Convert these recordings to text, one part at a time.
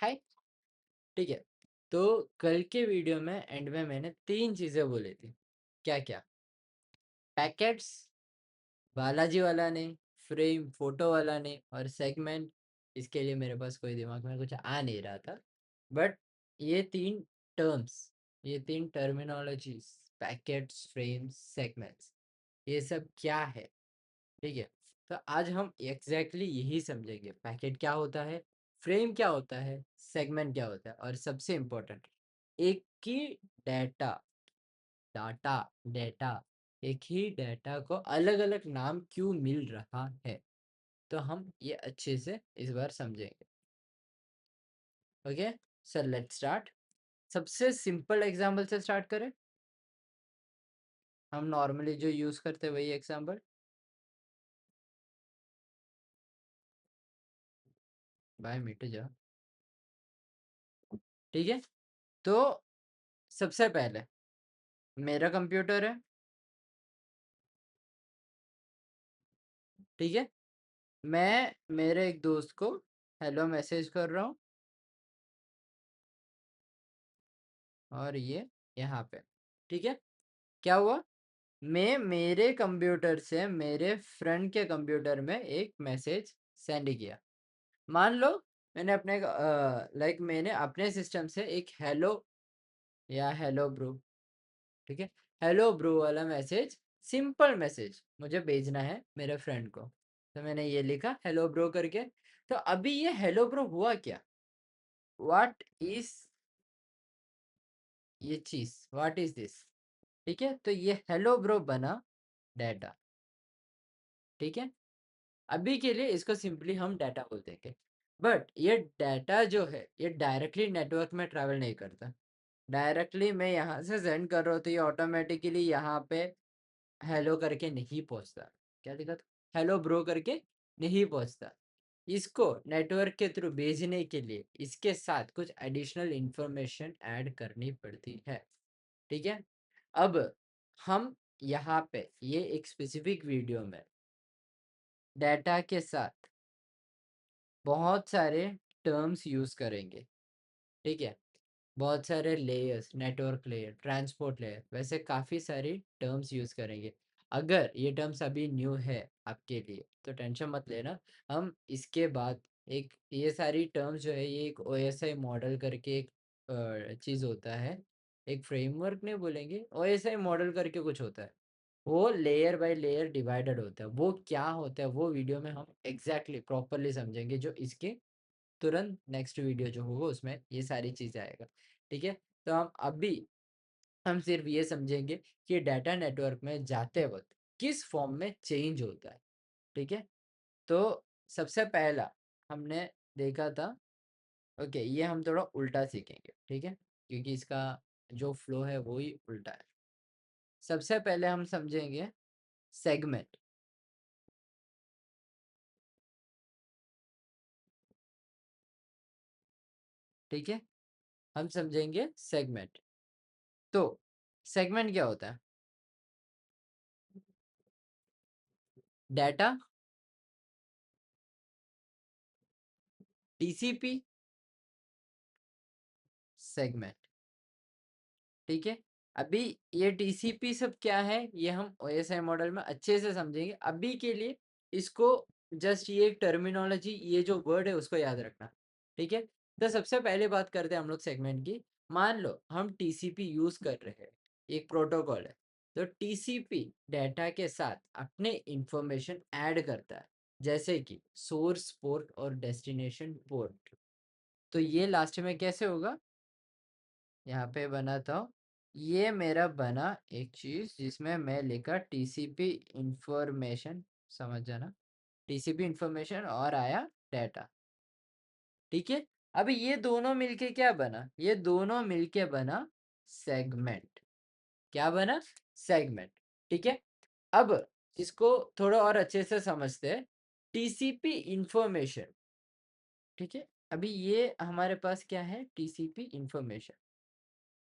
हाय। ठीक है। तो कल के वीडियो में एंड में मैंने 3 चीज़ें बोली थी। क्या-क्या? पैकेट्स, बालाजी वाला नहीं, फ्रेम, फ़ोटो वाला नहीं और सेगमेंट। इसके लिए मेरे पास कोई दिमाग में कुछ आ नहीं रहा था। बट ये 3 टर्म्स, ये 3 टर्मिनोलॉजीज़, पैकेट्स, फ्रेम्स, सेगमेंट्स, ये सब क्या है? ठीक है। तो आज हम एग्जैक्टली यही समझेंगे। पैकेट क्या होता है, फ्रेम क्या होता है, सेगमेंट क्या होता है और सबसे इम्पोर्टेंट, एक ही डाटा डाटा डेटा एक ही डाटा को अलग अलग नाम क्यों मिल रहा है। तो हम ये अच्छे से इस बार समझेंगे। Okay, sir let's start. सबसे सिंपल एग्जांपल से स्टार्ट करें। हम नॉर्मली जो यूज करते हैं वही एग्जांपल। भाई मिट जा। ठीक है। तो सबसे पहले मेरा कंप्यूटर है। ठीक है। मैं मेरे एक दोस्त को हेलो मैसेज कर रहा हूँ और ये यहाँ पे। ठीक है। क्या हुआ, मैं मेरे कंप्यूटर से मेरे फ्रेंड के कंप्यूटर में एक मैसेज सेंड किया। मान लो मैंने अपने मैंने अपने सिस्टम से एक हेलो या हेलो ब्रो, ठीक है, हेलो ब्रो वाला मैसेज, सिंपल मैसेज मुझे भेजना है मेरे फ्रेंड को। तो मैंने ये लिखा हेलो ब्रो करके। तो अभी ये हेलो ब्रो हुआ क्या, व्हाट इज ये चीज, व्हाट इज दिस। ठीक है। तो ये हेलो ब्रो बना डाटा। ठीक है। अभी के लिए इसको सिंपली हम डाटा बोल देंगे। बट ये डाटा जो है ये डायरेक्टली नेटवर्क में ट्रैवल नहीं करता। डायरेक्टली मैं यहाँ से सेंड कर रहा हूँ तो ये ऑटोमेटिकली यहाँ पे हेलो करके नहीं पहुँचता। क्या लिखा था, हेलो ब्रो करके नहीं पहुँचता। इसको नेटवर्क के थ्रू भेजने के लिए इसके साथ कुछ एडिशनल इंफॉर्मेशन ऐड करनी पड़ती है। ठीक है। अब हम यहाँ पे ये एक स्पेसिफिक वीडियो में डाटा के साथ बहुत सारे टर्म्स यूज़ करेंगे। ठीक है। बहुत सारे layers, network layer, transport layer, वैसे काफ़ी सारी टर्म्स यूज़ करेंगे। अगर ये टर्म्स अभी न्यू है आपके लिए तो टेंशन मत लेना। हम इसके बाद एक ये सारी टर्म्स जो है ये एक ओएसआई मॉडल करके एक चीज़ होता है। एक फ्रेमवर्क नहीं बोलेंगे, ओएसआई मॉडल करके कुछ होता है। वो लेयर बाय लेयर डिवाइडेड होता है। वो क्या होता है वो वीडियो में हम एग्जैक्टली प्रॉपरली समझेंगे, जो इसके तुरंत नेक्स्ट वीडियो जो होगा उसमें ये सारी चीज़ें आएगा। ठीक है। तो हम सिर्फ ये समझेंगे कि डाटा नेटवर्क में जाते वक्त किस फॉर्म में चेंज होता है। ठीक है। तो सबसे पहला हमने देखा था। ओके, ये हम थोड़ा उल्टा सीखेंगे। ठीक है, क्योंकि इसका जो फ्लो है वो ही उल्टा है। सबसे पहले हम समझेंगे सेगमेंट। ठीक है। हम समझेंगे सेगमेंट। तो सेगमेंट क्या होता है, डाटा, टीसीपी, सेगमेंट। ठीक है। अभी ये टीसीपी सब क्या है ये हम ओएसआई मॉडल में अच्छे से समझेंगे। अभी के लिए इसको जस्ट ये टर्मिनोलॉजी, ये जो वर्ड है उसको याद रखना। ठीक है। तो सबसे पहले बात करते हैं हम लोग सेगमेंट की। मान लो हम टीसीपी यूज कर रहे हैं, एक प्रोटोकॉल है। तो टीसीपी डाटा के साथ अपने इंफॉर्मेशन ऐड करता है, जैसे कि सोर्स पोर्ट और डेस्टिनेशन पोर्ट। तो ये लास्ट में कैसे होगा, यहाँ पे बना था, ये मेरा बना एक चीज जिसमें मैं लिखा टीसीपी इंफॉर्मेशन, समझ जाना, टीसीपी इंफॉर्मेशन और आया डाटा। ठीक है। अब ये दोनों मिलके क्या बना, ये दोनों मिलके बना सेगमेंट। क्या बना, सेगमेंट। ठीक है। अब इसको थोड़ा और अच्छे से समझते हैं। TCP information. ठीक है। अभी ये हमारे पास क्या है, टीसीपी इंफॉर्मेशन।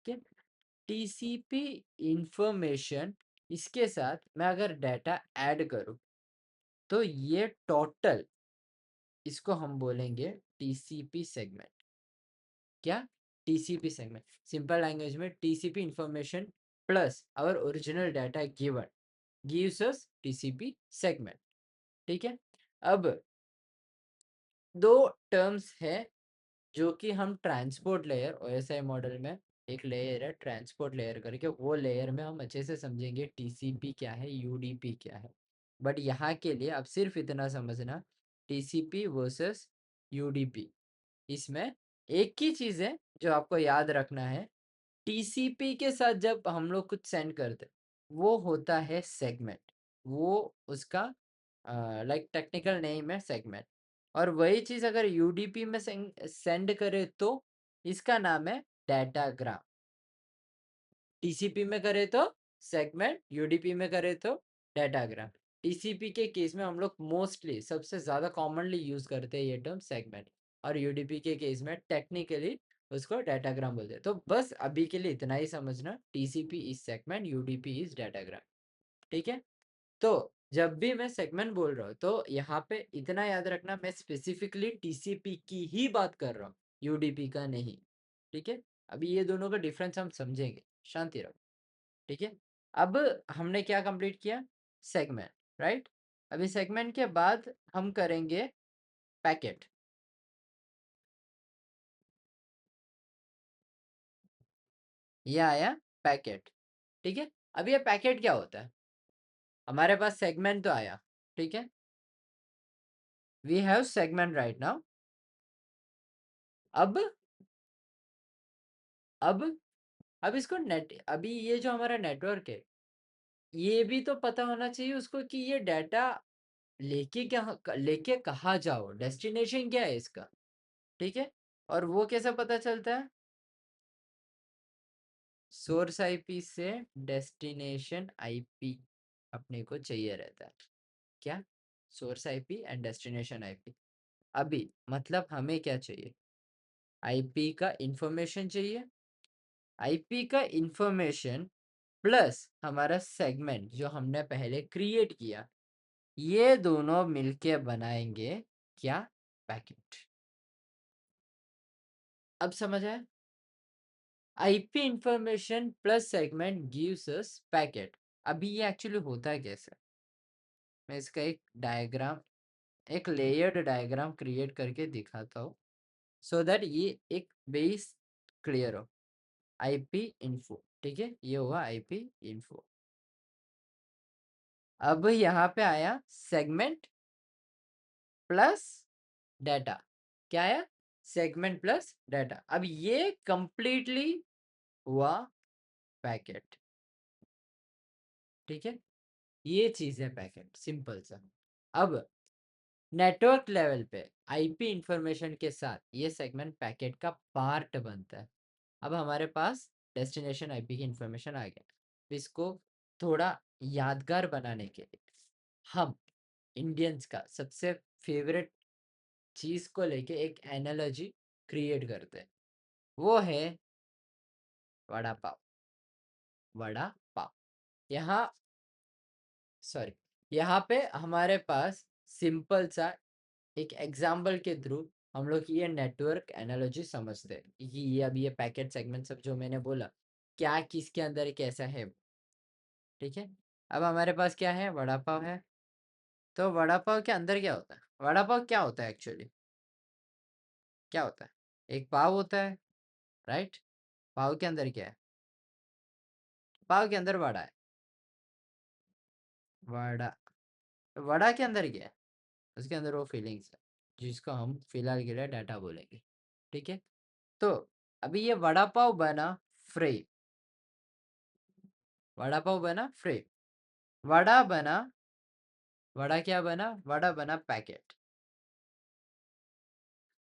ठीक है। टीसीपी इंफॉर्मेशन, इसके साथ मैं अगर डाटा ऐड करूं तो ये टोटल, इसको हम बोलेंगे टीसीपी सेगमेंट। क्या? TCP segment. सिंपल लैंग्वेज में TCP information plus our original data given gives us TCP segment. ठीक है, अब दो टर्म्स है जो कि हम ट्रांसपोर्ट लेयर ओएसआई मॉडल में एक लेयर है ट्रांसपोर्ट लेयर करके, वो लेयर में हम अच्छे से समझेंगे टीसीपी क्या है, यूडीपी क्या है। बट यहाँ के लिए अब सिर्फ इतना समझना, टीसीपी वर्सेस यूडीपी, इसमें एक ही चीज़ है जो आपको याद रखना है। टीसीपी के साथ जब हम लोग कुछ सेंड करते वो होता है सेगमेंट, वो उसका लाइक टेक्निकल नेम है सेगमेंट। और वही चीज़ अगर यूडीपी में सेंड करे तो इसका नाम है डाटाग्राम। टीसीपी में करे तो सेगमेंट, यूडीपी में करे तो डाटाग्राम। टीसीपी के केस में हम लोग मोस्टली सबसे ज़्यादा कॉमनली यूज़ करते हैं ये टर्म सेगमेंट, और यूडीपी के केस में टेक्निकली उसको डाटाग्राम बोलते हैं। तो बस अभी के लिए इतना ही समझना, TCP is segment, UDP is datagram. ठीक है, तो जब भी मैं सेगमेंट बोल रहा हूँ तो यहाँ पे इतना याद रखना, मैं स्पेसिफिकली टीसीपी की ही बात कर रहा हूँ, यूडीपी का नहीं। ठीक है, अभी ये दोनों का डिफरेंस हम समझेंगे, शांति रहो। ठीक है, अब हमने क्या कंप्लीट किया? Segment, right. अभी सेगमेंट के बाद हम करेंगे पैकेट। ये आया पैकेट। ठीक है, अब ये पैकेट क्या होता है? हमारे पास सेगमेंट तो आया, ठीक है, we have segment right now. अब अब अब इसको नेट, अभी ये जो हमारा नेटवर्क है ये भी तो पता होना चाहिए उसको कि ये डाटा लेके कहाँ जाओ, डेस्टिनेशन क्या है इसका। ठीक है, और वो कैसे पता चलता है? सोर्स आईपी से डेस्टिनेशन आईपी अपने को चाहिए रहता है। क्या? Source IP and destination IP. अभी मतलब हमें क्या चाहिए? आईपी का इंफॉर्मेशन चाहिए। आईपी का इंफॉर्मेशन प्लस हमारा सेगमेंट जो हमने पहले क्रिएट किया, ये दोनों मिलके बनाएंगे क्या? पैकेट। अब समझ आया? IP information plus segment gives us packet. अभी ये एक्चुअली होता है कैसे? मैं इसका एक डायग्राम, एक लेयर्ड डायग्राम क्रिएट करके दिखाता हूँ, सो दैट ये एक बेस क्लियर हो। आईपी इन्फो, ठीक है, ये हुआ आईपी इन्फो। अब यहाँ पे आया सेगमेंट प्लस डाटा। क्या आया? Segment plus data. अब ये कंप्लीटली हुआ पैकेट। ठीक है, ये चीज है पैकेट, सिंपल सा। अब नेटवर्क लेवल पे आईपी इंफॉर्मेशन के साथ ये सेगमेंट पैकेट का पार्ट बनता है। अब हमारे पास डेस्टिनेशन आईपी की इंफॉर्मेशन आ गया, इसको थोड़ा यादगार बनाने के लिए हम इंडियंस का सबसे फेवरेट चीज को लेके एक एनालॉजी क्रिएट करते हैं, वो है वड़ा पाव। वड़ा पाव, यहाँ सॉरी, यहाँ पे हमारे पास सिंपल सा एक एग्जाम्पल के थ्रू हम लोग ये नेटवर्क एनालॉजी समझते हैं कि ये अब ये पैकेट सेगमेंट सब जो मैंने बोला क्या किसके अंदर कैसा है। ठीक है, अब हमारे पास क्या है? वड़ा पाव है। तो वड़ा पाव के अंदर क्या होता है? वड़ा पाव क्या होता है एक्चुअली? क्या होता है? एक पाव होता है, राइट। पाव के अंदर क्या है? पाव के अंदर वड़ा है। वड़ा, वड़ा के अंदर क्या है? उसके अंदर वो फीलिंग्स है जिसको हम फिलहाल के लिए डाटा बोलेंगे। ठीक है, तो अभी ये वड़ा पाव बना फ्री, वड़ा पाव बना फ्री, वड़ा बना, वड़ा क्या बना? वड़ा बना पैकेट।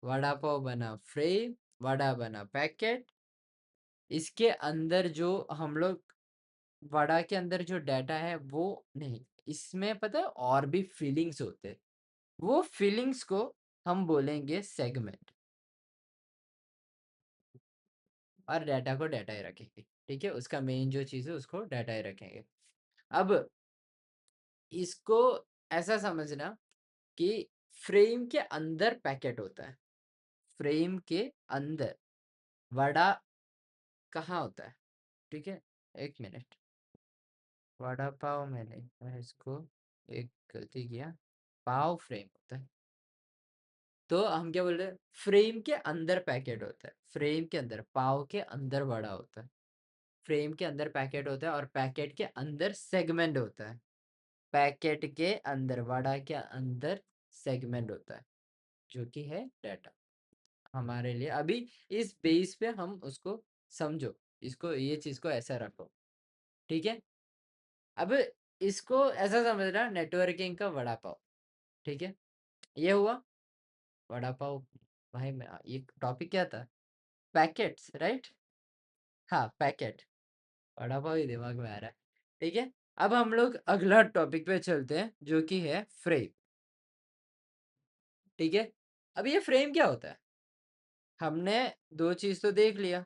वड़ा पाव बना फ्री, वड़ा बना पैकेट। इसके अंदर जो हम लोग, वड़ा के अंदर जो डाटा है वो नहीं, इसमें पता है और भी फीलिंग्स होते हैं, वो फीलिंग्स को हम बोलेंगे सेगमेंट, और डाटा को डाटा ही रखेंगे। ठीक है, उसका मेन जो चीज़ है उसको डाटा ही रखेंगे। अब इसको ऐसा समझना कि फ्रेम के अंदर पैकेट होता है, फ्रेम के अंदर। वड़ा कहाँ होता है? ठीक है, एक मिनट। वड़ा पाव मैंने मैं इसको एक गलती किया, पाव फ्रेम होता है। तो हम क्या बोल रहे हैं, फ्रेम के अंदर पैकेट होता है, फ्रेम के अंदर, पाव के अंदर वड़ा होता है, फ्रेम के अंदर पैकेट होता है और पैकेट के अंदर सेगमेंट होता है, पैकेट के अंदर, वड़ा के अंदर सेगमेंट होता है, जो कि है डाटा हमारे लिए। अभी इस बेस पे हम उसको समझो, इसको, ये चीज को ऐसा रखो, ठीक है। अब इसको ऐसा समझना, नेटवर्किंग का वड़ा पाव, ठीक है, ये हुआ वड़ा पाव। भाई मैं, ये टॉपिक क्या था? Packets, right? हाँ, पैकेट, वड़ा पाव ही दिमाग में आ रहा है, ठीक है। अब हम लोग अगला टॉपिक पे चलते हैं, जो कि है फ्रेम, ठीक है। अब ये फ्रेम क्या होता है? हमने दो चीज तो देख लिया,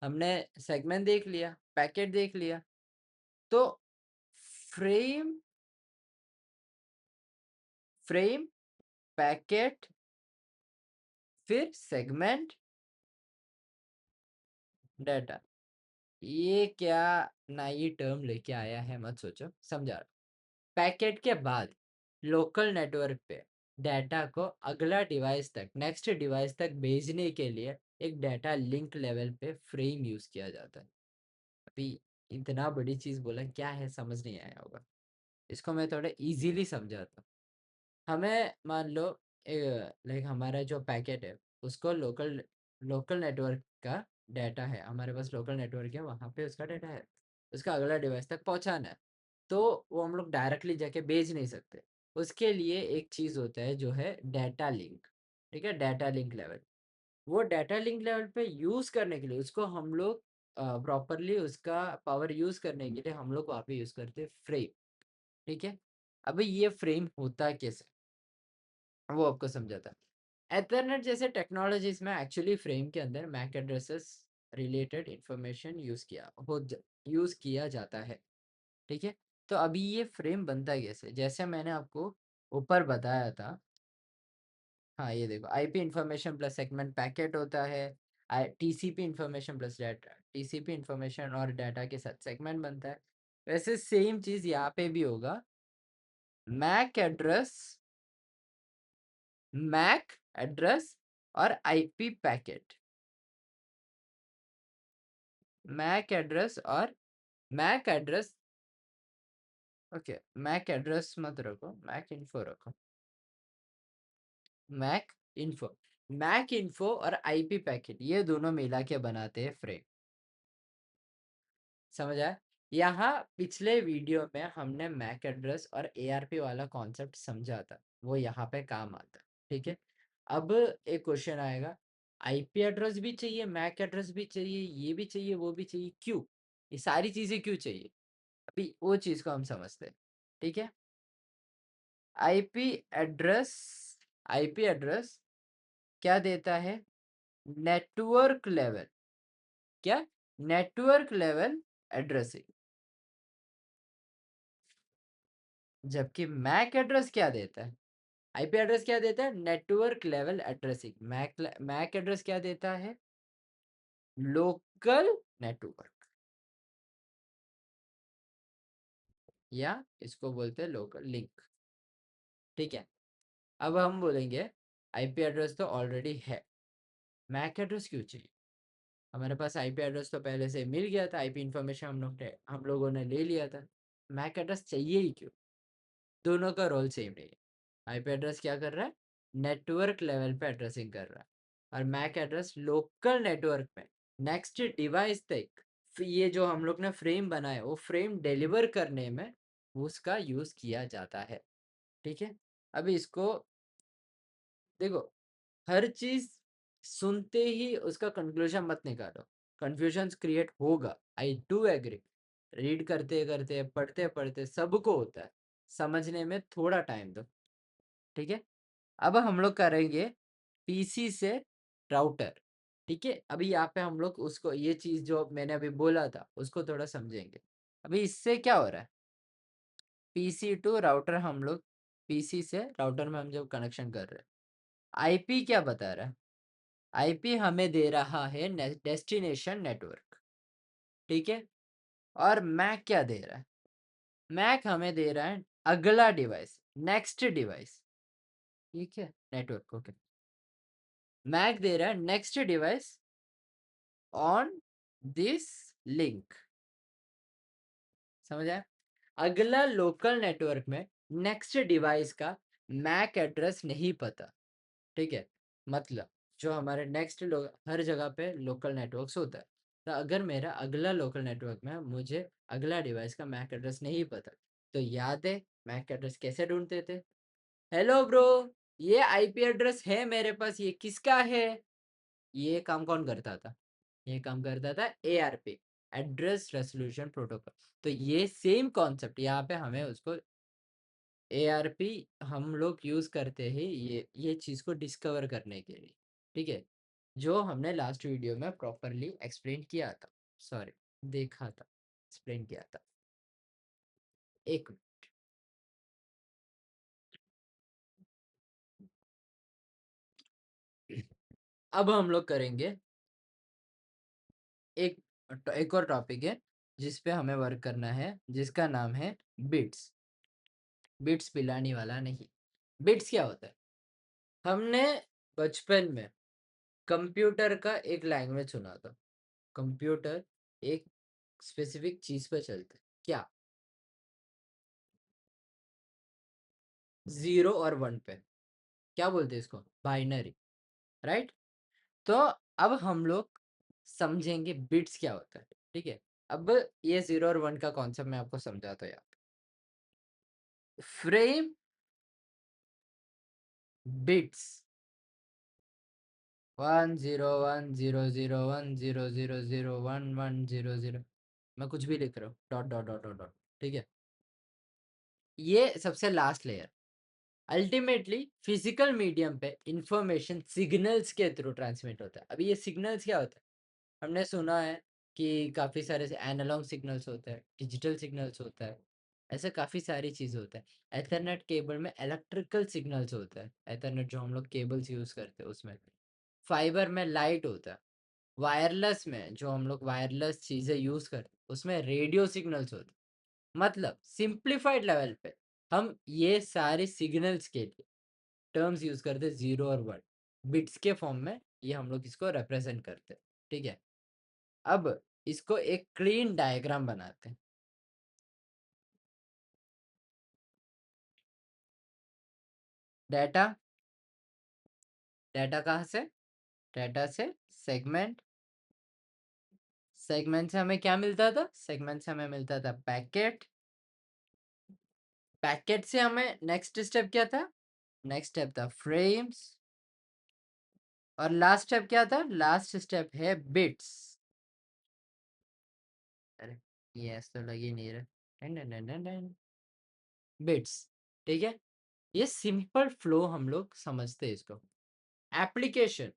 हमने सेगमेंट देख लिया, पैकेट देख लिया, तो फ्रेम, फ्रेम, पैकेट, फिर सेगमेंट, डाटा, ये क्या नई टर्म लेके आया है, मत सोचो, समझा रहा हूं। पैकेट के बाद लोकल नेटवर्क पे डाटा को अगला डिवाइस तक, नेक्स्ट डिवाइस तक भेजने के लिए एक डाटा लिंक लेवल पे फ्रेम यूज किया जाता है। अभी इतना बड़ी चीज बोला, क्या है समझ नहीं आया होगा, इसको मैं थोड़ा इजीली समझाता हूँ। हमें मान लो, लाइक हमारा जो पैकेट है, उसको लोकल, लोकल नेटवर्क का डाटा है, हमारे पास लोकल नेटवर्क है, वहाँ पे उसका डाटा है, उसका अगला डिवाइस तक पहुँचाना है। तो वो हम लोग डायरेक्टली जाके भेज नहीं सकते, उसके लिए एक चीज़ होता है जो है डाटा लिंक, ठीक है, डाटा लिंक लेवल। वो डाटा लिंक लेवल पे यूज़ करने के लिए उसको हम लोग प्रॉपरली उसका पावर यूज़ करने के लिए हम लोग वहाँ पे यूज़ करते हैं फ्रेम, ठीक है। अभी ये फ्रेम होता कैसे, वो आपको समझाता है। एथरनेट जैसे टेक्नोलॉजीज में एक्चुअली फ्रेम के अंदर MAC addresses related information use किया जाता है, ठीक है। तो अभी ये फ्रेम बनता है कैसे, जैसे मैंने आपको ऊपर बताया था। हाँ, ये देखो, IP information plus segment packet होता है, TCP information plus data, TCP information और डाटा के साथ सेगमेंट बनता है। वैसे सेम चीज यहाँ पे भी होगा, मैक एड्रेस, मैक एड्रेस और आईपी पैकेट, मैक एड्रेस और MAC address, okay, MAC address मत रखो, मैक इन्फो रखो, मैक इन्फो, मैक इन्फो और आईपी पैकेट, ये दोनों मिला के बनाते हैं फ्रेम, समझ आया? यहाँ पिछले वीडियो में हमने मैक एड्रेस और एआरपी वाला कॉन्सेप्ट समझा था, वो यहाँ पे काम आता है, ठीक है। अब एक क्वेश्चन आएगा, आईपी एड्रेस भी चाहिए, मैक एड्रेस भी चाहिए, ये भी चाहिए, वो भी चाहिए, क्यों? ये सारी चीजें क्यों चाहिए? अभी वो चीज को हम समझते हैं, ठीक है। आईपी एड्रेस, आईपी एड्रेस क्या देता है? नेटवर्क लेवल, क्या? Network level addressing. जबकि मैक एड्रेस क्या देता है? आईपी एड्रेस क्या देता है? Network level addressing. MAC address क्या देता है? लोकल नेटवर्क, या इसको बोलते हैं लोकल लिंक, ठीक है। अब हम बोलेंगे आईपी एड्रेस तो ऑलरेडी है, मैक एड्रेस क्यों चाहिए? हमारे पास आईपी एड्रेस तो पहले से मिल गया था, आईपी इंफॉर्मेशन हम लोगों ने ले लिया था, मैक एड्रेस चाहिए ही क्यों? दोनों का रोल सेम नहीं है। आईपी एड्रेस क्या कर रहा है? नेटवर्क लेवल पे एड्रेसिंग कर रहा है, और मैक एड्रेस लोकल नेटवर्क पे नेक्स्ट डिवाइस तक, ये जो हम लोग ने फ्रेम बनाया वो फ्रेम डिलीवर करने में उसका यूज किया जाता है, ठीक है। अभी इसको देखो, हर चीज सुनते ही उसका कंक्लूजन मत निकालो, कंफ्यूजन क्रिएट होगा, आई डू एग्री। रीड करते करते, पढ़ते पढ़ते सबको होता है, समझने में थोड़ा टाइम दो, ठीक है। अब हम लोग करेंगे पीसी से राउटर, ठीक है। अभी यहाँ पे हम लोग उसको, ये चीज जो मैंने अभी बोला था उसको थोड़ा समझेंगे। अभी इससे क्या हो रहा है, पीसी टू राउटर, हम लोग पीसी से राउटर में हम जब कनेक्शन कर रहे हैं, आईपी क्या बता रहा है? आईपी हमें दे रहा है डेस्टिनेशन नेटवर्क, ठीक है। और मैक क्या दे रहा है? मैक हमें दे रहा है अगला डिवाइस, नेक्स्ट डिवाइस, ठीक है, नेटवर्क, ओके। मैक दे रहा है next device on this link, समझ आया? अगला लोकल नेटवर्क में नेक्स्ट डिवाइस का मैक एड्रेस नहीं पता, ठीक है। मतलब जो हमारे नेक्स्ट हर जगह पे लोकल नेटवर्क्स होता है, तो अगर मेरा अगला लोकल नेटवर्क में मुझे अगला डिवाइस का मैक एड्रेस नहीं पता, तो याद है मैक एड्रेस कैसे ढूंढते थे? हेलो ब्रो, ये आईपी एड्रेस है मेरे पास, ये किसका है? ये काम कौन करता था? ये काम करता था एआरपी, एड्रेस रेजोल्यूशन प्रोटोकॉल। तो ये सेम कॉन्सेप्ट यहाँ पे हमें उसको एआरपी हम लोग यूज करते हैं ये चीज को डिस्कवर करने के लिए, ठीक है, जो हमने लास्ट वीडियो में प्रॉपरली एक्सप्लेन किया था, सॉरी, देखा था, एक्सप्लेन किया था। एक मिनट। अब हम लोग करेंगे एक एक और टॉपिक है जिस पे हमें वर्क करना है, जिसका नाम है बिट्स। बिट्स पिलाने वाला नहीं। बिट्स क्या होता है? हमने बचपन में कंप्यूटर का एक लैंग्वेज सुना था। कंप्यूटर एक स्पेसिफिक चीज पे चलता है, क्या? 0 और 1 पे। क्या बोलते हैं इसको? Binary, right? तो अब हम लोग समझेंगे बिट्स क्या होता है, ठीक है। अब ये 0 और 1 का कॉन्सेप्ट मैं आपको समझाता हूँ। यहाँ फ्रेम बिट्स 1 0 1 0 0 1 0 0 0 1 1 0 0, मैं कुछ भी लिख रहा हूँ, dot dot dot dot dot, ठीक है। ये सबसे last layer. Ultimately physical medium पे इंफॉर्मेशन सिग्नल्स के थ्रू ट्रांसमिट होता है। अभी ये सिग्नल्स क्या होता है? हमने सुना है कि काफ़ी सारे एनालॉग सिग्नल्स होता है, डिजिटल सिग्नल्स होता है, ऐसे काफ़ी सारी चीज़ें होता है। एथरनेट केबल में इलेक्ट्रिकल सिग्नल्स होता है, एथरनेट जो हम लोग केबल्स यूज़ करते हैं उसमें। फाइबर में लाइट होता है। वायरलेस में जो हम लोग वायरलेस चीज़ें यूज़ करते हैं उसमें रेडियो सिग्नल्स होते हैं। मतलब सिंप्लीफाइड लेवल पे हम ये सारे सिग्नल्स के लिए टर्म्स यूज़ करते हैं 0 और 1, बिट्स के फॉर्म में ये हम लोग इसको रिप्रेजेंट करते हैं, ठीक है। अब इसको एक क्लीन डायग्राम बनाते हैं। डाटा, डाटा कहाँ से? डाटा से सेगमेंट, सेगमेंट से हमें क्या मिलता था? सेगमेंट से हमें मिलता था पैकेट, पैकेट से हमें नेक्स्ट स्टेप क्या था? नेक्स्ट स्टेप था फ्रेम्स, और लास्ट स्टेप क्या था? लास्ट स्टेप है बिट्स। अरे ये ऐसा तो लग ही नहीं रहा। बिट्स, ठीक है। ये सिंपल फ्लो हम लोग समझते हैं इसको। एप्लीकेशन,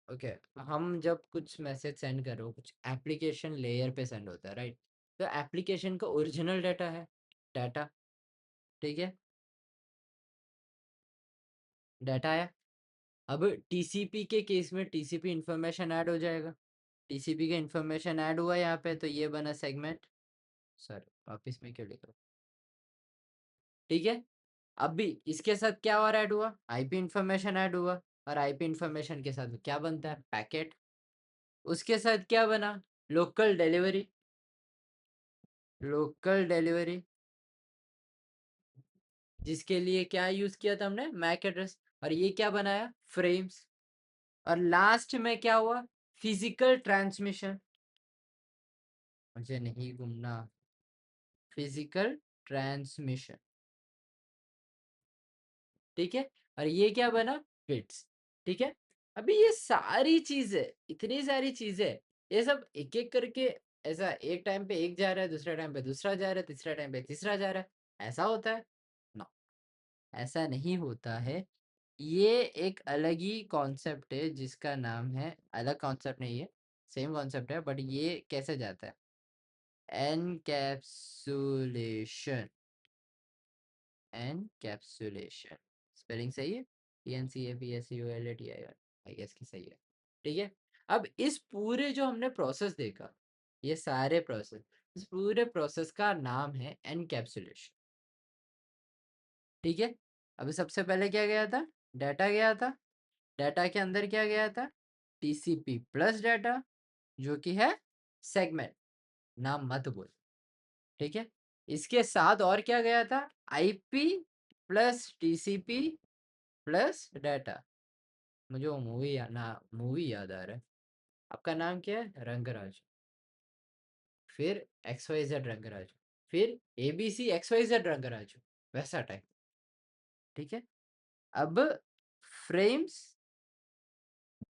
ओके, हम जब कुछ मैसेज सेंड करो कुछ एप्लीकेशन लेयर पे सेंड होता है, राइट? तो एप्लीकेशन का ओरिजिनल डाटा है, डाटा, ठीक है, डाटा है। अब टीसीपी के केस में टीसीपी इंफॉर्मेशन ऐड हो जाएगा। टीसीपी का इंफॉर्मेशन ऐड हुआ यहाँ पे, तो ये बना सेगमेंट। सर वापिस में क्यों लिख रहा हूँ, ठीक है। अभी इसके साथ क्या और ऐड हुआ? आईपी इंफॉर्मेशन ऐड हुआ, और आईपी इंफॉर्मेशन के साथ क्या बनता है? पैकेट। उसके साथ क्या बना? लोकल डिलीवरी, लोकल डिलीवरी, जिसके लिए क्या यूज किया था हमने? MAC address. और ये क्या बनाया? फ्रेम्स। और लास्ट में क्या हुआ? फिजिकल ट्रांसमिशन, मुझे नहीं घूमना, फिजिकल ट्रांसमिशन, ठीक है। और ये क्या बना? बिट्स, ठीक है। अभी ये सारी चीजें, इतनी सारी चीजें, ये सब एक एक करके ऐसा एक टाइम पे एक जा रहा है, दूसरे टाइम पे दूसरा जा रहा है, तीसरा टाइम पे तीसरा जा रहा है, ऐसा होता है? नो, ऐसा नहीं होता है। ये एक अलग ही कॉन्सेप्ट है जिसका नाम है, अलग कॉन्सेप्ट नहीं है, सेम कॉन्सेप्ट है, बट ये कैसे जाता है? एनकैप्सुलेशन, एनकैप्सुलेशन, स्पेलिंग सही है? ENCAPSULATION, आई गेस कि सही है। ठीक है, अब इस पूरे जो हमने प्रोसेस देखा, ये सारे प्रोसेस, इस पूरे प्रोसेस का नाम है एनकैप्सुलेशन। ठीक है, अभी सबसे पहले क्या गया था, डाटा गया था, डाटा के अंदर क्या गया था, टीसीपी प्लस डाटा, जो कि है सेगमेंट, नाम मत बोल। ठीक है, इसके साथ और क्या गया था, IP plus TCP plus data. मुझे वो मूवी याद आ रहा है। आपका नाम क्या है, रंगराज, फिर एक्स वाई जेड रंगराज, फिर ABC X Y Z Rangaraj, वैसा टाइप। ठीक है, अब फ्रेम्स,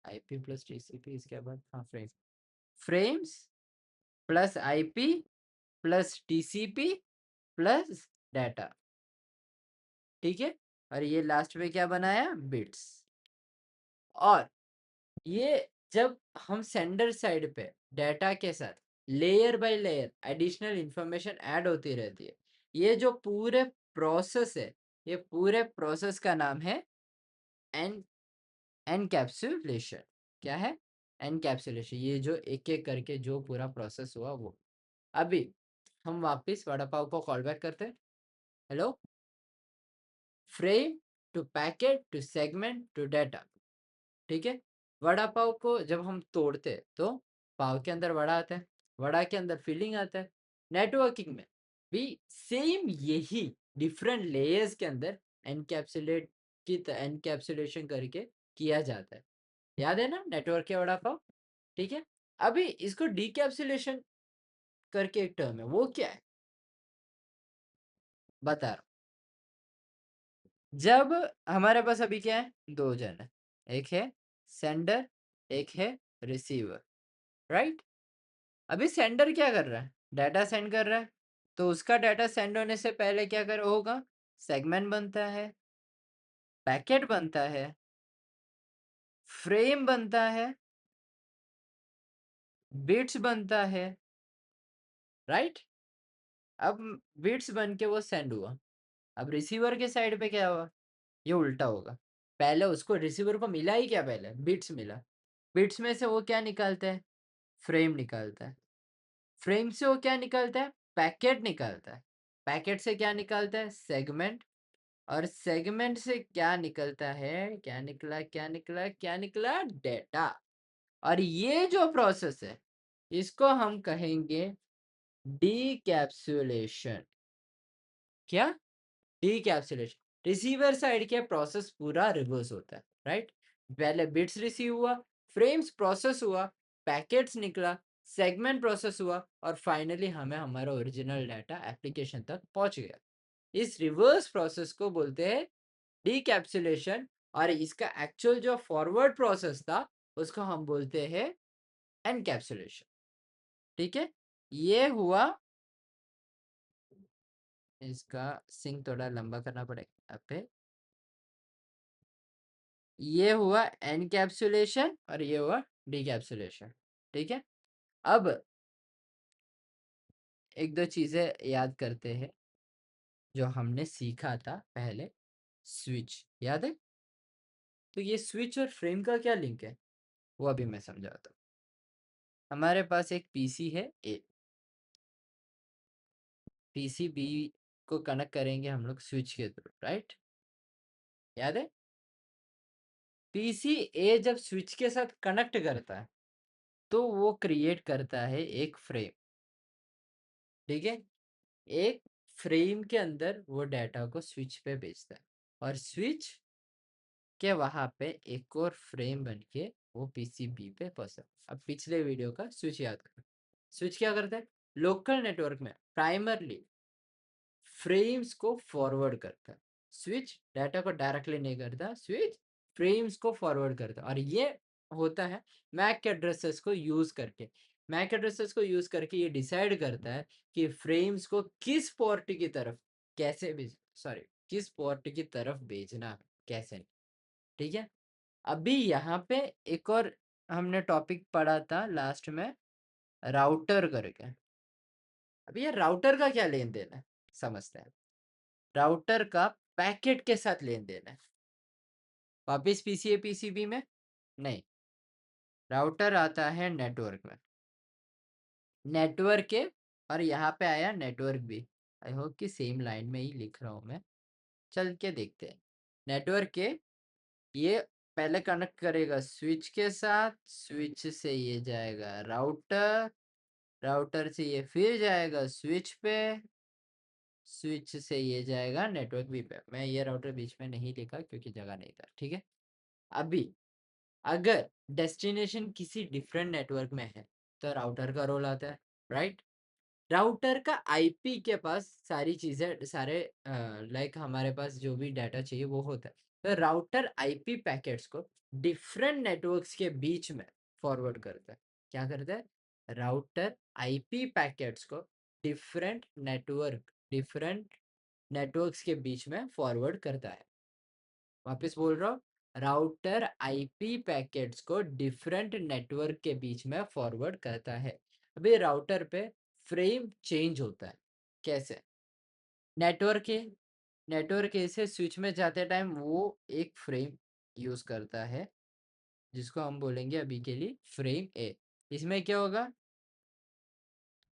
आईपी प्लस टीसीपी, इसके बाद हाँ frames plus IP plus TCP plus data. ठीक है, और ये लास्ट में क्या बनाया, बिट्स। और ये जब हम सेंडर साइड पे डाटा के साथ layer by layer additional information add होती रहती है, ये जो पूरे प्रोसेस है, ये पूरे प्रोसेस का नाम है एन एनकैप्सुलेशन। क्या है, एनकैप्सुलेशन। ये जो एक एक करके जो पूरा प्रोसेस हुआ वो। अभी हम वापस वड़ा पाव को कॉल बैक करते हैं। Hello, frame to packet to segment to data. ठीक है, वड़ा पाव को जब हम तोड़ते हैं तो पाव के अंदर वड़ा आता है, वड़ा के अंदर फिलिंग आता है। नेटवर्किंग में भी सेम यही डिफरेंट लेयर्स के अंदर एनकैप्सुलेशन करके किया जाता है। याद है ना, नेटवर्क के वड़ा पाव। ठीक है, अभी इसको डीकैप्सुलेशन करके एक टर्म है, वो क्या है बता रहा हूँ। जब हमारे पास अभी क्या है, दो जन है, एक है सेंडर, एक है रिसीवर, राइट। अभी सेंडर क्या कर रहा है, डाटा सेंड कर रहा है, तो उसका डाटा सेंड होने से पहले क्या कर होगा, सेगमेंट बनता है, पैकेट बनता है, फ्रेम बनता है, बिट्स बनता है, राइट। अब बिट्स बन के वो सेंड हुआ, अब रिसीवर के साइड पे क्या हुआ, ये उल्टा होगा। पहले उसको रिसीवर को मिला ही क्या, पहले बिट्स मिला, बिट्स में से वो क्या निकालता है, फ्रेम निकालता है, फ्रेम से वो क्या निकालता है, पैकेट निकालता है, पैकेट से क्या निकालता है, सेगमेंट, और सेगमेंट से क्या निकलता है, क्या निकला डेटा। और ये जो प्रोसेस है, इसको हम कहेंगे डीकैप्सुलेशन। क्या, डीकैप्सुलेशन। रिसीवर साइड के प्रोसेस पूरा रिवर्स होता है, राइट। पहले बिट्स रिसीव हुआ, फ्रेम्स प्रोसेस हुआ, पैकेट्स निकला, सेगमेंट प्रोसेस हुआ, और फाइनली हमें हमारा ओरिजिनल डाटा एप्लीकेशन तक पहुंच गया। इस रिवर्स प्रोसेस को बोलते हैं डीकैप्सुलेशन, और इसका एक्चुअल जो फॉरवर्ड प्रोसेस था उसको हम बोलते हैं एनकैप्सुलेशन। ठीक है, ये हुआ, इसका सिंग थोड़ा लंबा करना पड़ेगा यहाँ पे। ये हुआ एनकैप्सुलेशन और ये हुआ डीकैप्सुलेशन। ठीक है, अब एक दो चीजें याद करते हैं जो हमने सीखा था पहले। स्विच याद है, तो ये स्विच और फ्रेम का क्या लिंक है, वो अभी मैं समझाता हूँ। हमारे पास एक पीसी है ए, पीसी बी को कनेक्ट करेंगे हम लोग स्विच के थ्रू, राइट। याद है, पीसी ए जब स्विच के साथ कनेक्ट करता है तो वो क्रिएट करता है एक फ्रेम। ठीक है, एक फ्रेम के अंदर वो डाटा को स्विच पे भेजता है, और स्विच के वहां पे एक और फ्रेम बन के वो पीसीबी पे पहुंचता है। अब पिछले वीडियो का स्विच याद करो, स्विच क्या करता है, लोकल नेटवर्क में प्राइमरली फ्रेम्स को फॉरवर्ड करता है। स्विच डाटा को डायरेक्टली नहीं करता, स्विच फ्रेम्स को फॉरवर्ड करता है, और ये होता है मैक एड्रेसेस को यूज करके। मैक एड्रेसेस को यूज करके ये डिसाइड करता है कि फ्रेम्स को किस पोर्ट की तरफ कैसे भेज, सॉरी, किस पोर्ट की तरफ भेजना है, कैसे नहीं। ठीक है, अभी यहाँ पे एक और हमने टॉपिक पढ़ा था लास्ट में, राउटर करके। अभी ये राउटर का क्या लेन देन है, समझते हैं। राउटर का पैकेट के साथ लेन देन है, वापिस पीसीए पीसीबी में, नहीं, राउटर आता है नेटवर्क में, नेटवर्क के, और यहाँ पे आया नेटवर्क भी। आई होप कि सेम लाइन में ही लिख रहा हूँ मैं। चल के देखते हैं। नेटवर्क के ये पहले कनेक्ट करेगा स्विच के साथ, स्विच से ये जाएगा राउटर, राउटर से ये फिर जाएगा स्विच पे, स्विच से ये जाएगा नेटवर्क भी पे। मैं ये राउटर बीच में नहीं लिखा क्योंकि जगह नहीं था, ठीक है। अभी अगर डेस्टिनेशन किसी डिफरेंट नेटवर्क में है तो राउटर का रोल आता है, राइट। राउटर का आईपी के पास सारी चीजें, सारे लाइक हमारे पास जो भी डाटा चाहिए वो होता है। तो राउटर आईपी पैकेट्स को डिफरेंट नेटवर्क्स के बीच में फॉरवर्ड करता है। क्या करता है? राउटर आईपी पैकेट्स को डिफरेंट नेटवर्क्स के बीच में फॉरवर्ड करता है। वापस बोल रहा हूँ, राउटर आईपी पैकेट्स को डिफरेंट नेटवर्क के बीच में फॉरवर्ड करता है। अभी राउटर पे फ्रेम चेंज होता है। कैसे? नेटवर्क के नेटवर्क ए से स्विच में जाते टाइम वो एक फ्रेम यूज करता है, जिसको हम बोलेंगे अभी के लिए फ्रेम ए। इसमें क्या होगा?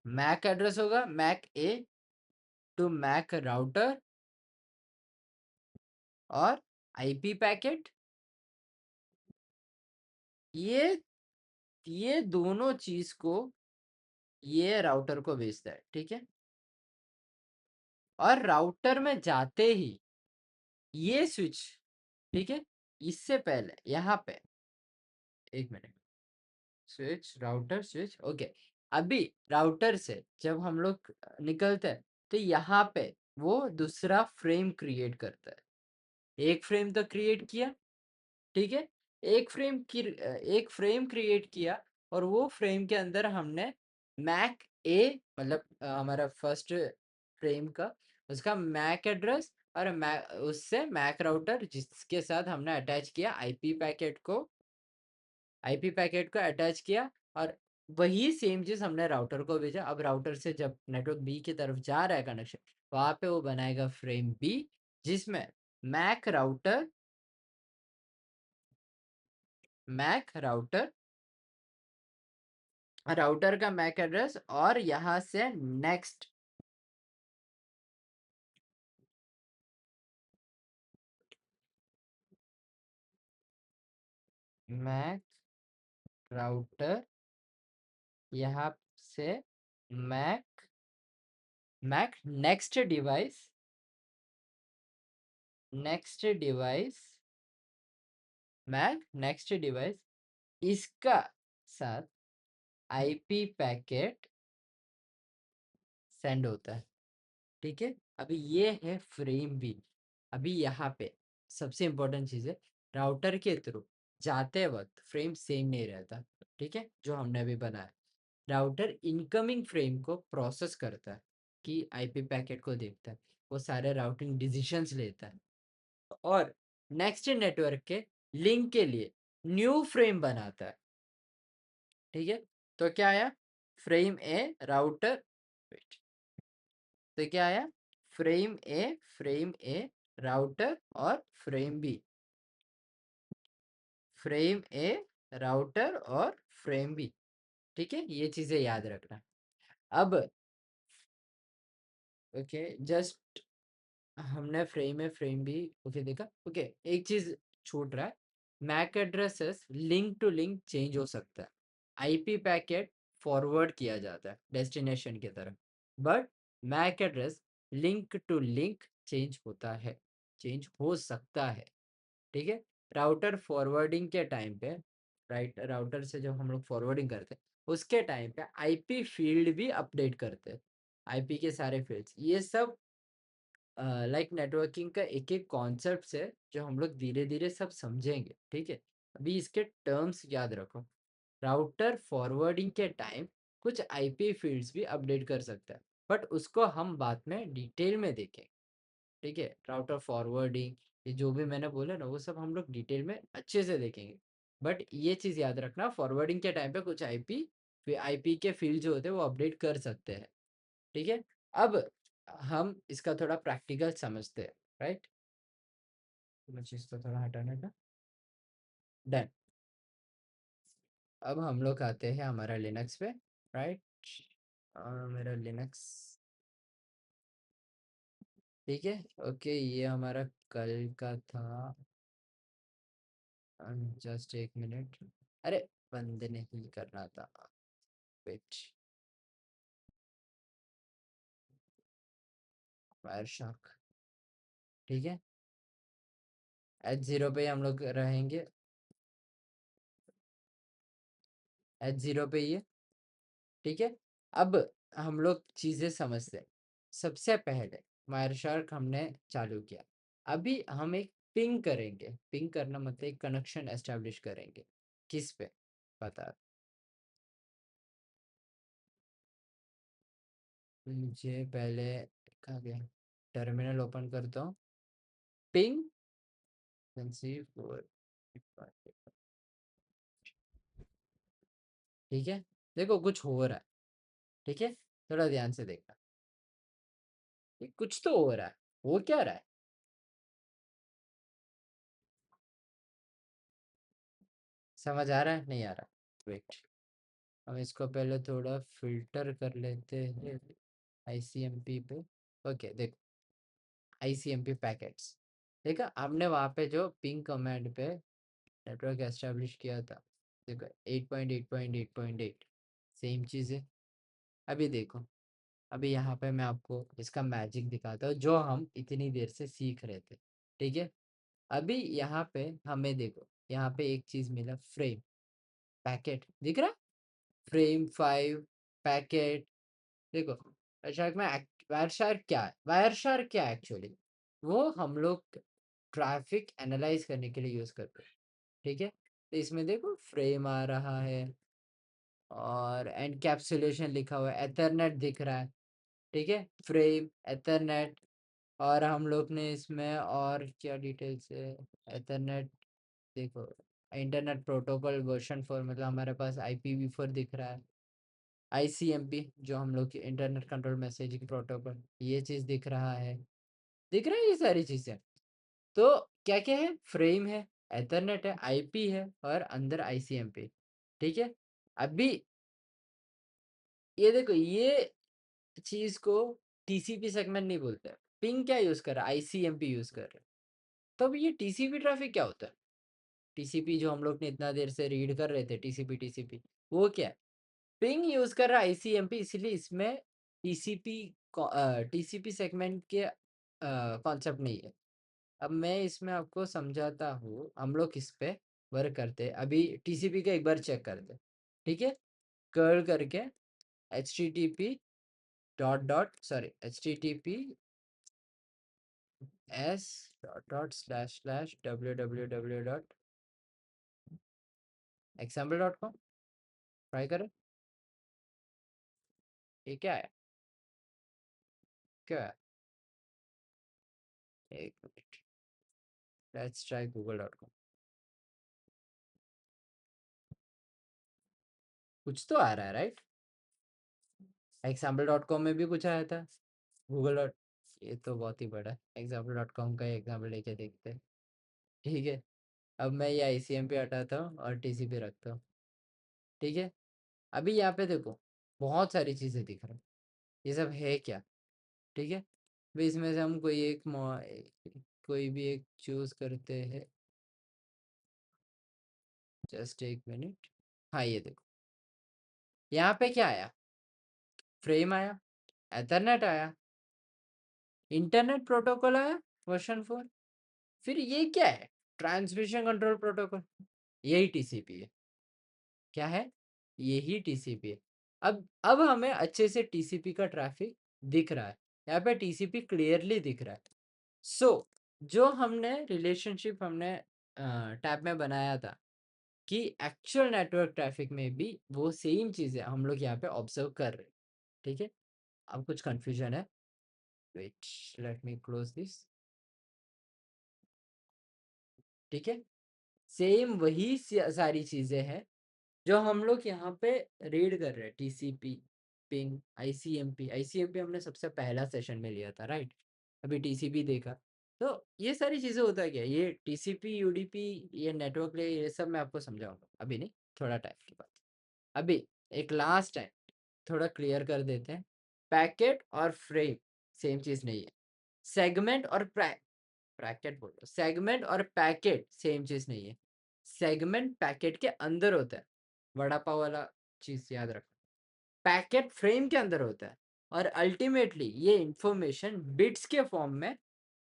मैक एड्रेस होगा, MAC A to MAC router, और आईपी पैकेट, ये ये दोनों चीज को ये राउटर को भेजता है, ठीक है। और राउटर में जाते ही ये स्विच, ठीक है, इससे पहले यहाँ पे एक minute, switch router switch, okay. अभी राउटर से जब हम लोग निकलते हैं तो यहाँ पे वो दूसरा फ्रेम क्रिएट करता है। एक फ्रेम तो क्रिएट किया, ठीक है। एक फ्रेम क्रिएट किया, और वो फ्रेम के अंदर हमने मैक ए, मतलब हमारा फर्स्ट फ्रेम का उसका मैक एड्रेस, और उससे मैक राउटर जिसके साथ हमने अटैच किया आईपी पैकेट को अटैच किया, और वही सेम चीज हमने राउटर को भेजा। अब राउटर से जब नेटवर्क बी की तरफ जा रहा है कनेक्शन, वहां पे वो बनाएगा फ्रेम बी, जिसमें MAC router MAC router router का मैक एड्रेस, और यहाँ से नेक्स्ट मैक राउटर, यहाँ से MAC MAC next device MAC next device, इसका साथ आईपी पैकेट सेंड होता है, ठीक है। अभी ये है फ्रेम बी। अभी यहाँ पे सबसे इम्पोर्टेंट चीज़ है, राउटर के थ्रू जाते वक्त फ्रेम सेम नहीं रहता, ठीक है, जो हमने अभी बनाया। राउटर इनकमिंग फ्रेम को प्रोसेस करता है, कि आईपी पैकेट को देखता है, वो सारे राउटिंग डिसीजंस लेता है, और नेक्स्ट नेटवर्क के लिंक के लिए न्यू फ्रेम बनाता है, ठीक है। तो क्या आया? फ्रेम ए राउटर, वेट, तो क्या आया? फ्रेम ए राउटर और frame B, frame A router और फ्रेम बी, ठीक है। ये चीजें याद रखना। अब ओके, जस्ट हमने frame A frame B okay देखा, ओके। एक चीज छूट रहा है, MAC addresses link to link change हो सकता है। आईपी पैकेट फॉरवर्ड किया जाता है डेस्टिनेशन की तरफ, but MAC address link to link change हो सकता है, ठीक है। राउटर फॉरवर्डिंग के टाइम पे, राइट, राउटर से जब हम लोग फॉरवर्डिंग करते हैं उसके टाइम पे आईपी फील्ड भी अपडेट करते हैं। आईपी के सारे फील्ड्स, ये सब लाइक नेटवर्किंग का एक एक कॉन्सेप्ट है जो हम लोग धीरे धीरे सब समझेंगे, ठीक है। अभी इसके टर्म्स याद रखो। राउटर फॉरवर्डिंग के टाइम कुछ आईपी फील्ड्स भी अपडेट कर सकता है, बट उसको हम बाद में डिटेल में देखेंगे, ठीक है। राउटर फॉरवर्डिंग, ये जो भी मैंने बोला ना वो सब हम लोग डिटेल में अच्छे से देखेंगे। बट ये चीज़ याद रखना, फॉरवर्डिंग के टाइम पे कुछ आईपी के फील्ड जो होते हैं वो अपडेट कर सकते हैं, ठीक है। अब हम इसका थोड़ा प्रैक्टिकल समझते हैं, राइट। मुझे इसको थोड़ा हटाने का, डन। अब हम लोग आते हैं हमारा लिनक्स पे, राइट। मेरा लिनक्स, ठीक है। ओके, ये हमारा कल का था। जस्ट एक मिनट, अरे बंद नहीं करना था, वेट। वायर शार्क, ठीक है। H0 पे हम लोग रहेंगे, H0 पे ये, ठीक है। अब हम लोग चीज़ें समझते हैं। सबसे पहले वायर शार्क हमने चालू किया, अभी हम एक पिंग करेंगे। पिंग करना मतलब एक कनेक्शन एस्टेब्लिश करेंगे, किस पे बता। मुझे पहले, कहाँ गया, टर्मिनल ओपन करता हूँ। पिंग फोर, ठीक है। देखो कुछ हो रहा है, ठीक है, थोड़ा ध्यान से देखना। ये कुछ तो हो रहा है, वो क्या रहा है, समझ आ रहा है नहीं आ रहा, वेट। हम इसको पहले थोड़ा फिल्टर कर लेते हैं आईसीएमपी पे। ओके देखो, आईसीएमपी पैकेट्स, देखा हमने वहाँ पे जो पिंग कमांड पे नेटवर्क एस्टेब्लिश किया था, देखो 8.8.8.8 सेम चीज़ है। अभी देखो, अभी यहाँ पे मैं आपको इसका मैजिक दिखाता हूँ जो हम इतनी देर से सीख रहे थे, ठीक है। अभी यहाँ पे हमें देखो, यहाँ पे एक चीज़ मिला, फ्रेम पैकेट दिख रहा है, फ्रेम 5 पैकेट। देखो वायरशार्क में वायरशार्क क्या है, वायरशार्क क्या है एक्चुअली, वो हम लोग ट्रैफिक एनालाइज करने के लिए यूज़ करते हैं, ठीक है। तो इसमें देखो फ्रेम आ रहा है और एनकैप्सुलेशन लिखा हुआ है, एथरनेट दिख रहा है, ठीक है, फ्रेम एथरनेट। और हम लोग ने इसमें और क्या डिटेल्स है, एथरनेट, देखो इंटरनेट प्रोटोकॉल वर्जन 4, मतलब हमारे पास IPv4 दिख रहा है, ICMP जो हम लोग की इंटरनेट कंट्रोल मैसेजिंग प्रोटोकॉल, ये चीज़ दिख रहा है, दिख रहा है ये सारी चीज़ें। तो क्या क्या है, फ्रेम है, एथरनेट है, IP है और अंदर ICMP, ठीक है। अभी ये देखो, ये चीज़ को TCP सेगमेंट नहीं बोलते, पिंग क्या यूज़ कर रहा है, ICMP यूज़ कर रहा है। तो अब ये TCP ट्रैफिक क्या होता है, TCP जो हम लोग ने इतना देर से रीड कर रहे थे, TCP वो क्या है, पिंग यूज़ कर रहा है ICMP, इसलिए इसमें TCP सेगमेंट के कॉन्सेप्ट नहीं है। अब मैं इसमें आपको समझाता हूँ, हम लोग इस पे वर्क करते हैं। अभी TCP का एक बार चेक करते हैं, ठीक है। कर्ल करके HTTP dot dot sorry HTTP s dot dot slash slash www dot example.com try करें, ये क्या है, क्या है, एक मिनट, लेट्स ट्राई google.com। कुछ तो आ रहा है, राइट। example.com में भी कुछ आया था, गूगल डॉट, ये तो बहुत ही बड़ा है। example.com का एग्जाम्पल लेके देखते हैं, ठीक है। अब मैं ये ICMP हटाता हूँ और TCP रखता हूँ, ठीक है। अभी यहाँ पे देखो बहुत सारी चीज़ें दिख रही हैं, ये सब है क्या, ठीक है। अभी इसमें से हम कोई भी एक चूज़ करते हैं, जस्ट एक मिनट। हाँ ये देखो, यहाँ पे क्या आया, फ्रेम आया, एथरनेट आया, इंटरनेट प्रोटोकॉल आया वर्जन 4, फिर ये क्या है, ट्रांसमिशन कंट्रोल प्रोटोकॉल, यही TCP है, क्या है, यही TCP है। अब हमें अच्छे से TCP का ट्रैफिक दिख रहा है, यहाँ पे TCP क्लियरली दिख रहा है। सो जो हमने रिलेशनशिप हमने टैब में बनाया था कि एक्चुअल नेटवर्क ट्रैफिक में भी वो सेम चीज़ें हम लोग यहाँ पे ऑब्जर्व कर रहे हैं, ठीक है। अब कुछ कंफ्यूजन है, wait, let me close this, ठीक है। सेम वही सारी चीज़ें हैं जो हम लोग यहाँ पे रीड कर रहे हैं, TCP, पिंग, ICMP हमने सबसे पहला सेशन में लिया था, राइट। अभी TCP देखा, तो ये सारी चीज़ें होता क्या है, ये TCP UDP, ये नेटवर्क ले, ये सब मैं आपको समझाऊंगा, अभी नहीं, थोड़ा टाइम के बाद। अभी एक लास्ट टाइम थोड़ा क्लियर कर देते हैं। पैकेट और फ्रेम सेम चीज़ नहीं है। सेगमेंट और ब्रैकेट बोलो, सेगमेंट और पैकेट सेम चीज़ नहीं है। सेगमेंट पैकेट के अंदर होता है, वड़ा पाव वाला चीज़ याद रखो। पैकेट फ्रेम के अंदर होता है और अल्टीमेटली ये इन्फॉर्मेशन बिट्स के फॉर्म में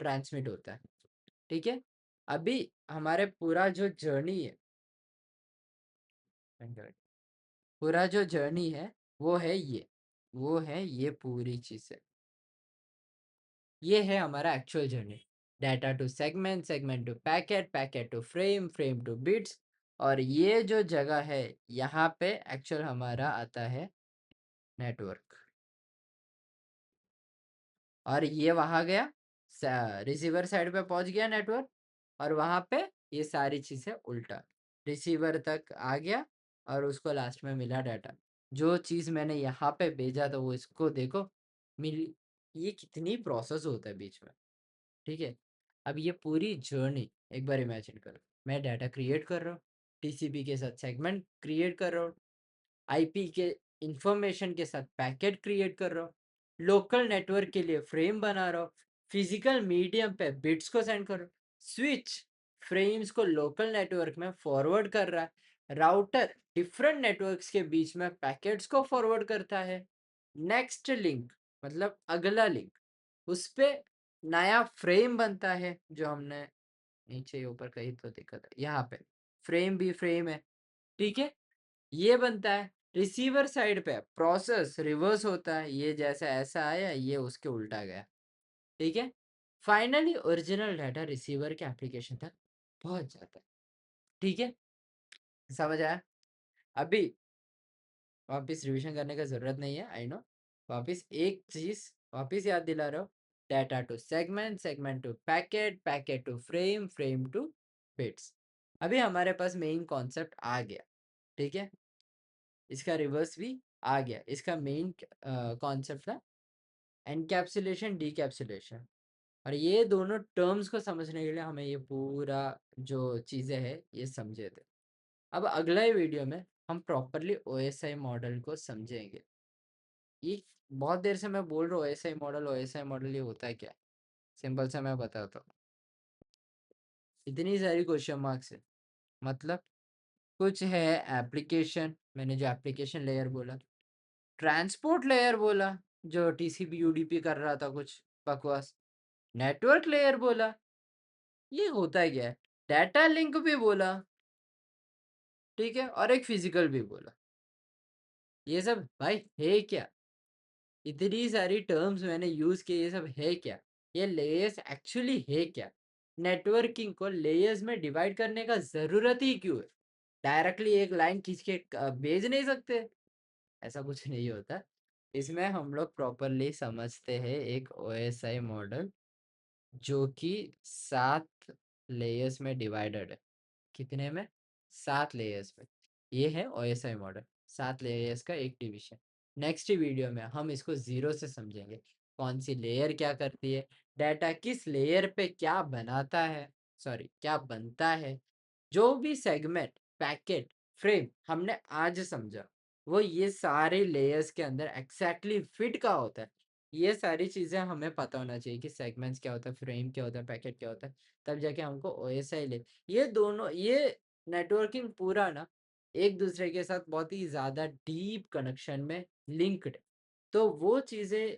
ट्रांसमिट होता है, ठीक है? अभी हमारे पूरा जो जर्नी है, वो है ये पूरी चीज़ें। ये है हमारा actual journey. Data to segment, segment to packet, packet to frame, frame to bits और ये जो जगह है, यहाँ पे एक्चुअल हमारा आता है नेटवर्क। और ये वहाँ गया, रिसीवर साइड पे पहुँच गया नेटवर्क और वहाँ पे ये सारी चीज़ें उल्टा रिसीवर तक आ गया और उसको लास्ट में मिला डाटा। जो चीज़ मैंने यहाँ पे भेजा तो वो इसको देखो मिली। ये कितनी प्रोसेस होता है बीच में, ठीक है? अब ये पूरी जर्नी एक बार इमेजिन करो। मैं डाटा क्रिएट कर रहा हूँ, टीसीपी के साथ सेगमेंट क्रिएट कर रहा हूँ, आईपी के इंफॉर्मेशन के साथ पैकेट क्रिएट कर रहा हूँ, लोकल नेटवर्क के लिए फ्रेम बना रहा हूँ, फिजिकल मीडियम पे बिट्स को सेंड कर रहा हूँ, स्विच फ्रेम्स को लोकल नेटवर्क में फॉरवर्ड कर रहा है, राउटर डिफरेंट नेटवर्क्स के बीच में पैकेट्स को फॉरवर्ड करता है, नेक्स्ट लिंक मतलब अगला लिंक, उस पे नया फ्रेम बनता है जो हमने नीचे ऊपर कहीं तो देखा था, यहाँ पे फ्रेम भी फ्रेम है, ठीक है? ये बनता है रिसीवर साइड पे प्रोसेस रिवर्स होता है, ये जैसा ऐसा आया ये उसके उल्टा गया, ठीक है? फाइनली ओरिजिनल डाटा रिसीवर के एप्लीकेशन तक पहुंच जाता है, ठीक है? समझ आया? अभी वापस रिवीजन करने का जरूरत नहीं है, आई नो। वापस एक चीज वापस याद दिला रहा हूँ। Data to segment, segment to packet, packet to frame, frame to bits. अभी हमारे पास मेन कॉन्सेप्ट आ गया, ठीक है? इसका रिवर्स भी आ गया। इसका मेन कॉन्सेप्ट था एनकैप्सुलेशन, डीकैप्सुलेशन और ये दोनों टर्म्स को समझने के लिए हमें ये पूरा जो चीज़ें हैं ये समझे थे। अब अगला ही वीडियो में हम प्रॉपरली ओएसआई मॉडल को समझेंगे। ये बहुत देर से मैं बोल रहा हूँ ओएसआई मॉडल ये होता है क्या? सिंपल से मैं बताता हूँ। इतनी सारी क्वेश्चन मार्क्स है, मतलब कुछ है एप्लीकेशन, मैंने जो एप्लीकेशन लेयर बोला, ट्रांसपोर्ट लेयर बोला जो टीसीपी यूडीपी कर रहा था कुछ बकवास, नेटवर्क लेयर बोला, ये होता है क्या है, डाटा लिंक भी बोला, ठीक है, और एक फिजिकल भी बोला। ये सब भाई है क्या? इतनी सारी टर्म्स मैंने यूज किए, ये सब है क्या? ये लेयर्स एक्चुअली है क्या? नेटवर्किंग को लेयर्स में डिवाइड करने का जरूरत ही क्यों है? डायरेक्टली एक लाइन खींच के भेज नहीं सकते? ऐसा कुछ नहीं होता। इसमें हम लोग प्रॉपरली समझते हैं एक ओएसआई मॉडल जो कि 7 लेयर्स में डिवाइडेड है। कितने में? 7 लेयर्स में। ये है ओएसआई मॉडल, 7 लेयर्स का एक डिवीजन। नेक्स्ट वीडियो में हम इसको ज़ीरो से समझेंगे। कौन सी लेयर क्या करती है, डाटा किस लेयर पे क्या बनाता है, सॉरी क्या बनता है। जो भी सेगमेंट, पैकेट, फ्रेम हमने आज समझा, वो ये सारे लेयर्स के अंदर एग्जैक्टली फिट का होता है। ये सारी चीज़ें हमें पता होना चाहिए कि सेगमेंट्स क्या होता है, फ्रेम क्या होता है, पैकेट क्या होता है, तब जाके हमको ओएसआई ले ये दोनों ये नेटवर्किंग पूरा ना एक दूसरे के साथ बहुत ही ज़्यादा डीप कनेक्शन में लिंक्ड है। तो वो चीज़ें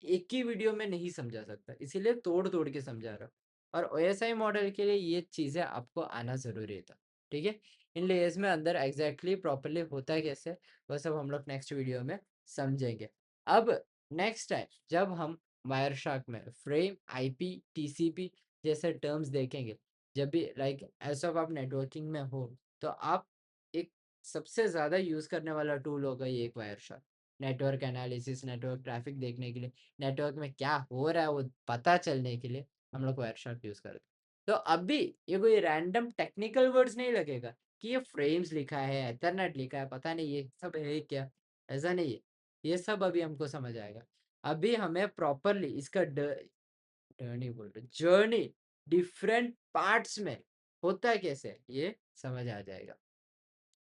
एक ही वीडियो में नहीं समझा सकता, इसीलिए तोड़-तोड़ के समझा रहा हूँ। और ओएसआई मॉडल के लिए ये चीज़ें आपको आना ज़रूरी था, ठीक है? इन लेयर्स में अंदर एग्ज़ैक्टली प्रॉपर्ली होता है कैसे, वो सब हम लोग नेक्स्ट वीडियो में समझेंगे। अब नेक्स्ट टाइम जब हम वायरशार्क में फ्रेम, आईपी, टीसीपी जैसे टर्म्स देखेंगे, जब भी लाइक ऐसा आप नेटवर्किंग में हो, तो आप एक सबसे ज़्यादा यूज़ करने वाला टूल होगा ये एक Wireshark. Network analysis, network traffic देखने के लिए, नेटवर्क में क्या हो रहा है वो पता चलने के लिए हम लोग वायरशार्क यूज़ करते हैं। तो अभी ये कोई रैंडम टेक्निकल वर्ड्स नहीं लगेगा कि ये फ्रेम्स लिखा है, एथरनेट लिखा है, पता नहीं ये सब है क्या, ऐसा नहीं है। ये सब अभी हमको समझ आएगा। अभी हमें प्रॉपरली इसका जर्नी बोल रहे जर्नी डिफरेंट पार्ट्स में होता है कैसे ये समझ आ जाएगा,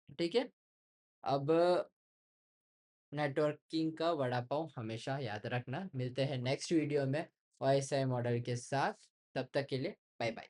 ठीक है? अब नेटवर्किंग का वड़ा पाव हमेशा याद रखना। मिलते हैं नेक्स्ट वीडियो में वाईएसआई मॉडल के साथ। तब तक के लिए बाय बाय।